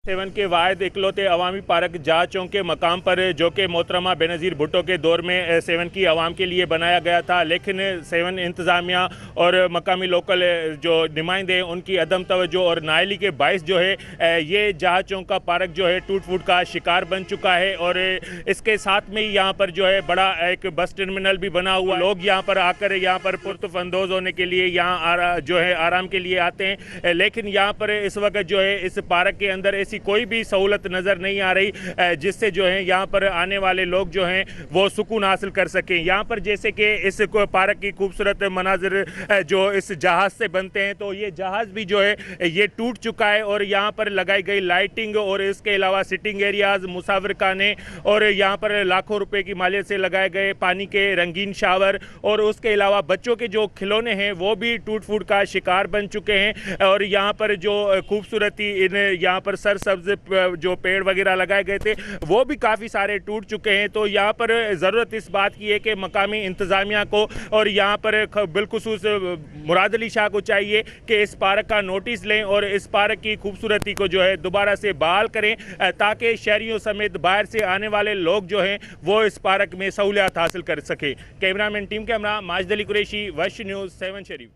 7 के वाहिद इकलौते अवामी पार्क जहाज चौक के मकाम पर जो कि मोहतरमा बेनज़ीर भुट्टो के दौर में 7 की आवाम के लिए बनाया गया था, लेकिन 7 इंतज़ामिया और मकामी लोकल जो नुमाइंदे उनकी अदम तवज्जो और नाअहली के बाइस जो है ये जहाज चौक का पार्क जो है टूट फूट का शिकार बन चुका है। और इसके साथ में ही यहाँ पर जो है बड़ा एक बस टर्मिनल भी बना हुआ, लोग यहाँ पर आकर यहाँ पर पुरतुफ़ अंदोज़ होने के लिए यहाँ जो है आराम के लिए आते हैं। लेकिन यहाँ पर इस वक्त जो है इस पार्क के अंदर ऐसी कोई भी सहूलत नज़र नहीं आ रही जिससे जो है यहाँ पर आने वाले लोग जो हैं वो सुकून हासिल कर सकें। यहाँ पर जैसे कि इस पार्क की खूबसूरत मनाजिर जो इस जहाज़ से बनते हैं, तो ये जहाज़ भी जो है ये टूट चुका है और यहाँ पर लगाई गई लाइटिंग और इसके अलावा सिटिंग एरियाज़, मुसाफिर खाने और यहाँ पर लाखों रुपए की मालियत से लगाए गए पानी के रंगीन शावर और उसके अलावा बच्चों के जो खिलौने हैं वो भी टूट फूट का शिकार बन चुके हैं। और यहाँ पर जो खूबसूरती इन यहाँ पर सरसब्ज जो पेड़ वगैरह लगाए गए थे वो भी काफ़ी सारे टूट चुके हैं। तो यहाँ पर ज़रूरत इस बात की है कि मकामी इंतज़ामिया को और यहाँ पर बिलखुसूस मुराद अली शाह को चाहिए कि इस पार्क का नोटिस लें और इस पार्क की खूबसूरती को जो है दोबारा से बहाल करें ताकि शहरियों समेत बाहर से आने वाले लोग जो हैं वो इस पार्क में सहूलियत हासिल कर सकें। Cameraman team camera Majid Ali Qureshi, वश न्यूज़ 7 शरीफ।